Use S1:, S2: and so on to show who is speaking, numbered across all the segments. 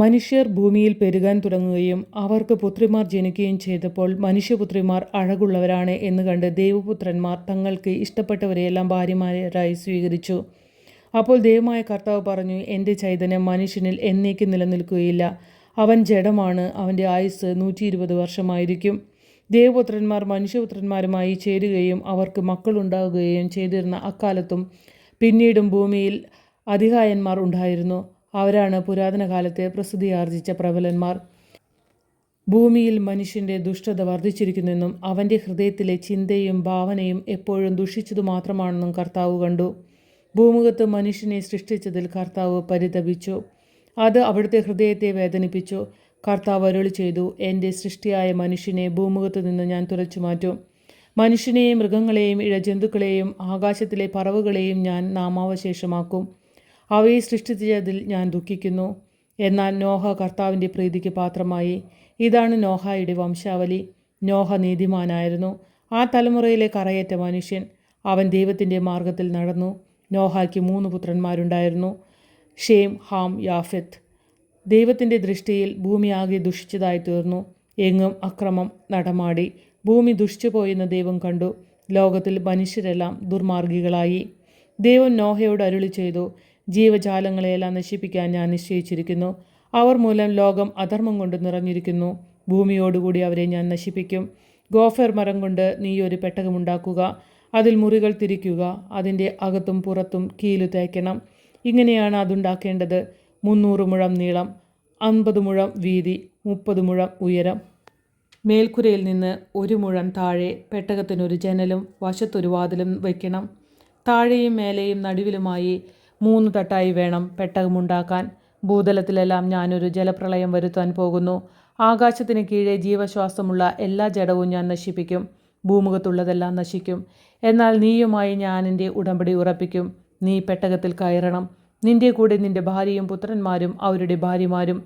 S1: മനുഷ്യർ ഭൂമിയിൽ പെരുകാൻ തുടങ്ങുകയും അവർക്ക് പുത്രിമാർ ജനിക്കുകയും ചെയ്തപ്പോൾ മനുഷ്യപുത്രിമാർ അഴകുള്ളവരാണ് എന്ന് കണ്ട് ദൈവപുത്രന്മാർ തങ്ങൾക്ക് ഇഷ്ടപ്പെട്ടവരെയെല്ലാം ഭാര്യമാരായി സ്വീകരിച്ചു. അപ്പോൾ ദൈവമായ കർത്താവ് പറഞ്ഞു, എൻ്റെ ചൈതന്യം മനുഷ്യനിൽ എന്നേക്കും നിലനിൽക്കുകയില്ല. അവൻ ജഡമാണ്, അവൻ്റെ ആയുസ്സ് 120 വർഷമായിരിക്കും. ദേവപുത്രന്മാർ മനുഷ്യപുത്രന്മാരുമായി ചേരുകയും അവർക്ക് മക്കളുണ്ടാകുകയും ചെയ്തിരുന്ന അക്കാലത്തും പിന്നീടും ഭൂമിയിൽ അതികായന്മാർ ഉണ്ടായിരുന്നു. അവരാണ് പുരാതന കാലത്തെ പ്രസിദ്ധിയാർജിച്ച പ്രബലന്മാർ. ഭൂമിയിൽ മനുഷ്യൻ്റെ ദുഷ്ടത വർദ്ധിച്ചിരിക്കുന്നെന്നും അവൻ്റെ ഹൃദയത്തിലെ ചിന്തയും ഭാവനയും എപ്പോഴും ദുഷിച്ചതു മാത്രമാണെന്നും കർത്താവ് കണ്ടു. ഭൂമുഖത്ത് മനുഷ്യനെ സൃഷ്ടിച്ചതിൽ കർത്താവ് പരിതപിച്ചു. അത് അവിടുത്തെ ഹൃദയത്തെ വേദനിപ്പിച്ചു. കർത്താവ് അരുളി ചെയ്തു, എൻ്റെ സൃഷ്ടിയായ മനുഷ്യനെ ഭൂമുഖത്ത് നിന്ന് ഞാൻ തുലച്ചു മാറ്റും. മനുഷ്യനെയും മൃഗങ്ങളെയും ഇഴജന്തുക്കളെയും ആകാശത്തിലെ പറവുകളെയും ഞാൻ നാമാവശേഷമാക്കും. അവയെ സൃഷ്ടിച്ചതിൽ ഞാൻ ദുഃഖിക്കുന്നു. എന്നാൽ നോഹ കർത്താവിൻ്റെ പ്രീതിക്ക് പാത്രമായി. ഇതാണ് നോഹയുടെ വംശാവലി. നോഹ നീതിമാനായിരുന്നു, ആ തലമുറയിലെ കറയേറ്റ മനുഷ്യൻ. അവൻ ദൈവത്തിൻ്റെ മാർഗത്തിൽ നടന്നു. നോഹയ്ക്ക് 3 പുത്രന്മാരുണ്ടായിരുന്നു, ഷേം, ഹാം, യാഫെത്ത്. ദൈവത്തിൻ്റെ ദൃഷ്ടിയിൽ ഭൂമി ആകെ ദുഷിച്ചതായി തീർന്നു. എങ്ങും അക്രമം നടമാടി. ഭൂമി ദുഷിച്ചു പോയെന്ന് ദൈവം കണ്ടു. ലോകത്തിൽ മനുഷ്യരെല്ലാം ദുർമാർഗികളായി. ദൈവം നോഹയോട് അരുളി ചെയ്തു, ജീവജാലങ്ങളെയെല്ലാം നശിപ്പിക്കാൻ ഞാൻ നിശ്ചയിച്ചിരിക്കുന്നു. അവർ മൂലം ലോകം അധർമ്മം കൊണ്ട് നിറഞ്ഞിരിക്കുന്നു. ഭൂമിയോടുകൂടി അവരെ ഞാൻ നശിപ്പിക്കും. ഗോഫർ മരം കൊണ്ട് നീ ഒരു പെട്ടകമുണ്ടാക്കുക. അതിൽ മുറികൾ തിരിക്കുക. അതിൻ്റെ അകത്തും പുറത്തും കീലു തേക്കണം. ഇങ്ങനെയാണ് അതുണ്ടാക്കേണ്ടത്. 300 മുഴം നീളം, 50 മുഴം വീതി, 30 മുഴം ഉയരം. മേൽക്കുരയിൽ നിന്ന് 1 മുഴം താഴെ പെട്ടകത്തിനൊരു ജനലും വശത്തൊരു വാതിലും വയ്ക്കണം. താഴെയും മേലെയും നടുവിലുമായി 3 തട്ടായി വേണം പെട്ടകമുണ്ടാക്കാൻ. ഭൂതലത്തിലെല്ലാം ഞാനൊരു ജലപ്രളയം വരുത്താൻ പോകുന്നു. ആകാശത്തിന് കീഴെ ജീവശ്വാസമുള്ള എല്ലാ ജഡവും ഞാൻ നശിപ്പിക്കും. ഭൂമുഖത്തുള്ളതെല്ലാം നശിക്കും. എന്നാൽ നീയുമായി ഞാൻ എൻ്റെ ഉടമ്പടി ഉറപ്പിക്കും. നീ പെട്ടകത്തിൽ കയറണം, നിന്റെ കൂടെ നിന്റെ ഭാര്യയും പുത്രന്മാരും അവരുടെ ഭാര്യമാരും.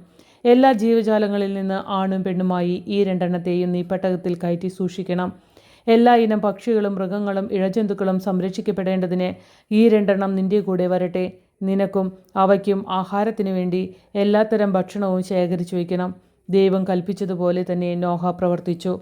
S1: എല്ലാ ജീവജാലങ്ങളിൽ നിന്ന് ആണും പെണ്ണുമായി ഈ 2 എണ്ണത്തെയും നീ പെട്ടകത്തിൽ കയറ്റി സൂക്ഷിക്കണം. എല്ലാ ഇനം പക്ഷികളും മൃഗങ്ങളും ഇഴജന്തുക്കളും സംരക്ഷിക്കപ്പെടേണ്ടതിന് ഈ 2 എണ്ണം നിന്റെ കൂടെ വരട്ടെ. നിനക്കും അവയ്ക്കും ആഹാരത്തിനു വേണ്ടി എല്ലാത്തരം ഭക്ഷണവും ശേഖരിച്ചു വയ്ക്കണം. ദൈവം കൽപ്പിച്ചതുപോലെ തന്നെ നോഹ പ്രവർത്തിച്ചു.